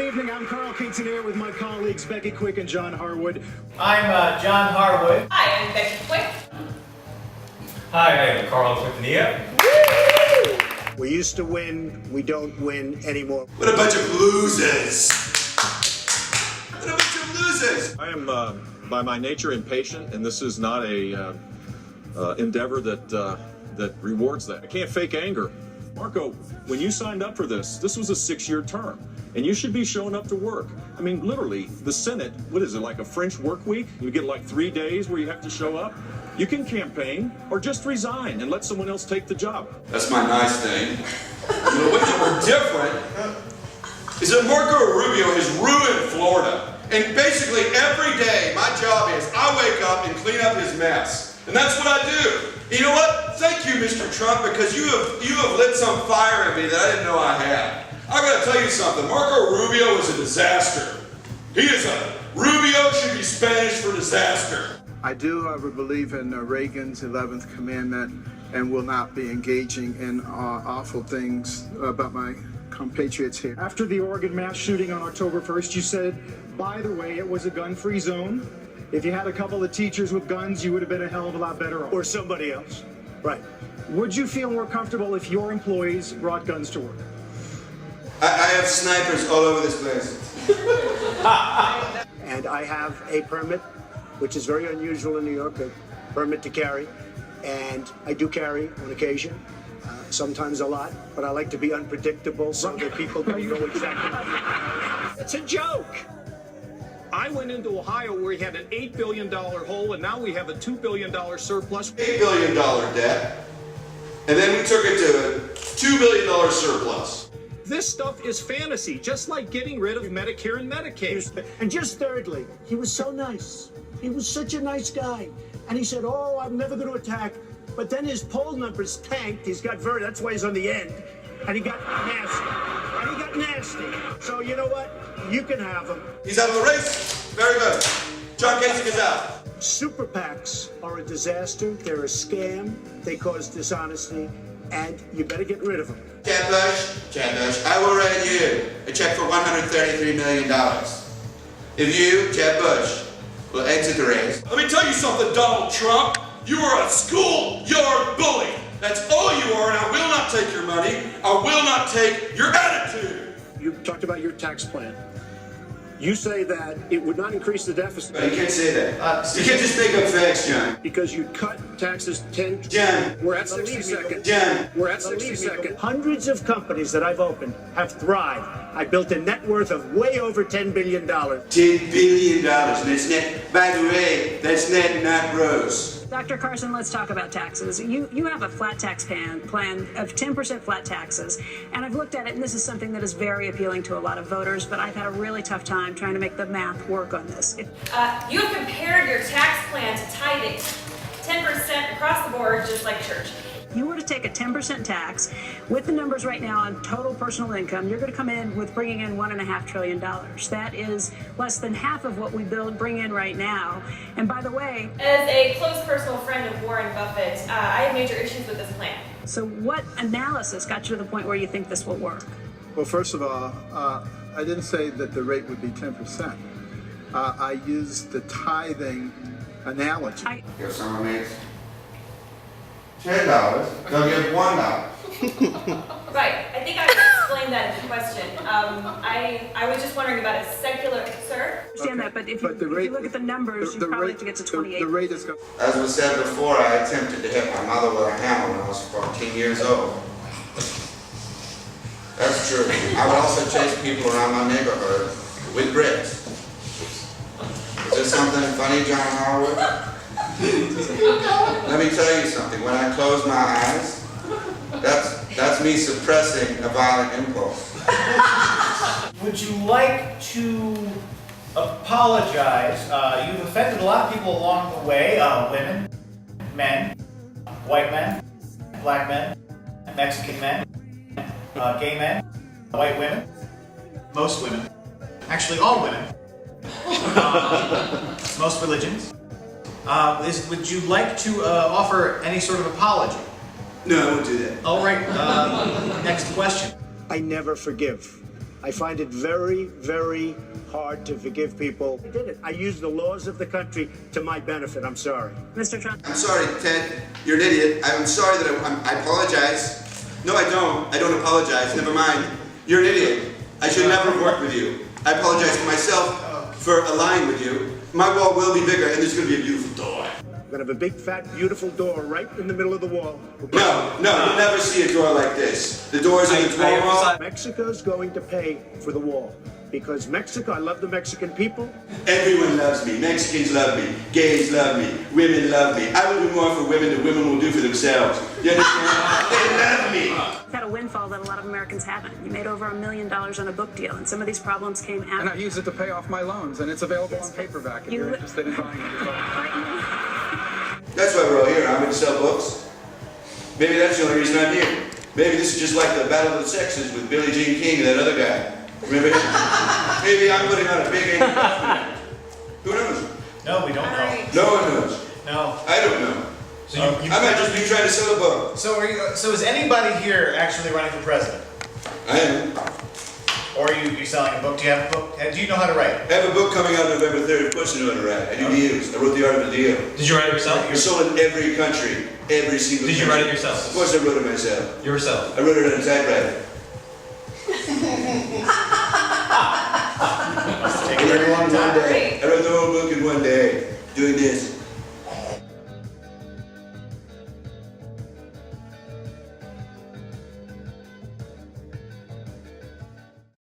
evening. I'm Carl Quintanilla with my colleagues Becky Quick and John Harwood. I'm John Harwood. Hi, I'm Becky Quick. Hi, I'm Carl Quintanilla. We used to win. We don't win anymore. What a bunch of losers. What a bunch of losers. I am, by my nature, impatient, and this is not a endeavor that rewards that. I can't fake anger. Marco, when you signed up for this was a 6-year term, and you should be showing up to work. I mean, literally, the Senate, what is it, like a French work week? You get like 3 days where you have to show up? You can campaign, or just resign and let someone else take the job. That's my nice thing. The way that we're different is that Marco Rubio has ruined Florida. And basically every day, my job is I wake up and clean up his mess. And that's what I do. You know what? Thank you, Mr. Trump, because you have lit some fire in me that I didn't know I had. I gotta tell you something. Marco Rubio is a disaster. Rubio should be Spanish for disaster. I do, however, believe in Reagan's 11th commandment and will not be engaging in awful things about my compatriots here. After the Oregon mass shooting on October 1st, you said, by the way, it was a gun-free zone. If you had a couple of teachers with guns, you would have been a hell of a lot better off. Or somebody else. Right. Would you feel more comfortable if your employees brought guns to work? I have snipers all over this place. And I have a permit, which is very unusual in New York, a permit to carry. And I do carry on occasion, sometimes a lot, but I like to be unpredictable so that people don't know exactly. It's a joke. I went into Ohio where we had an $8 billion hole, and now we have a $2 billion surplus. $8 billion debt, and then we took it to a $2 billion surplus. This stuff is fantasy, just like getting rid of Medicare and Medicaid. And just thirdly, he was so nice. He was such a nice guy. And he said, oh, I'm never going to attack. But then his poll numbers tanked. That's why he's on the end. And he got nasty. So you know what? You can have him. He's out of the race. Very good. John Kasich is out. Super PACs are a disaster. They're a scam. They cause dishonesty. And you better get rid of them. Jeb Bush, I will write you a check for $133 million. If you, Jeb Bush, will exit the race. Let me tell you something, Donald Trump. You are a schoolyard bully. That's all you are, and I will not take your money. I will not take your attitude. You talked about your tax plan. You say that it would not increase the deficit. But you can't say that. You can't just make up facts, John. Because you cut taxes 10... John. We're at 60 seconds. John. We're at 60 seconds. Hundreds of companies that I've opened have thrived. I built a net worth of way over $10 billion. $10 billion, and it's net. By the way, that's net, not gross. Dr. Carson, let's talk about taxes. You have a flat tax plan of 10% flat taxes, and I've looked at it, and this is something that is very appealing to a lot of voters, but I've had a really tough time trying to make the math work on this. You have compared your tax plan to tithing, 10% across the board, just like church. You were to take a 10% tax with the numbers right now on total personal income, you're going to come in with bringing in $1.5 trillion. That is less than half of what we bring in right now. And by the way, as a close personal friend of Warren Buffett, I have major issues with this plan. So what analysis got you to the point where you think this will work? Well, first of all, I didn't say that the rate would be 10%. I used the tithing analogy. If someone makes $10, they'll get $1. Right. I think I explained that in the question. I was just wondering about a secular, sir. I understand that, but if you look at the numbers, you probably have to get to 28. The rate is... As was said before, I attempted to hit my mother with a hammer when I was 14 years old. That's true. I would also chase people around my neighborhood with bricks. Is there something funny, John Harwood? Let me tell you something. When I close my eyes, that's me suppressing a violent impulse. Would you like to apologize? You've offended a lot of people along the way. Women, men, white men, black men, Mexican men, gay men, white women, most women, actually all women, most religions. Would you like to offer any sort of apology? No, I won't do that. All right, next question. I never forgive. I find it very, very hard to forgive people. I did it. I used the laws of the country to my benefit. I'm sorry. Mr. Trump. I'm sorry, Ted. You're an idiot. I'm sorry that I apologize. No, I don't. I don't apologize. Never mind. You're an idiot. I should never have worked with you. I apologize to myself for allying with you. My wall will be bigger, and there's going to be a beautiful door. I'm going to have a big, fat, beautiful door right in the middle of the wall. No, you'll never see a door like this. The doors in the 12 wall. Mexico's going to pay for the wall. Because Mexico, I love the Mexican people. Everyone loves me. Mexicans love me. Gays love me. Women love me. I will do more for women than women will do for themselves. You understand? They love me. You've had a windfall that a lot of Americans haven't. You made over $1 million on a book deal, and some of these problems came after. And I use it to pay off my loans, and it's available on paperback if you're interested in buying it. That's why we're all here. I'm going to sell books. Maybe that's the only reason I'm here. Maybe this is just like the Battle of the Sexes with Billie Jean King and that other guy. Remember him? Maybe I'm putting on a big angry. Who knows? No, we don't know. No one knows. No. I don't know. So I might just be trying to sell a book. So so is anybody here actually running for president? I am. Or are you selling a book? Do you have a book? Do you know how to write? I have a book coming out November 3rd. Of course I know how to write. I do deals. I wrote the art of a deal. Did you write it yourself? It's sold in every country. Every single Did you country. write it yourself? Of course I wrote it myself. Yourself? I wrote it on a typewriter. Take a very long time. I wrote the whole book in one day, doing this.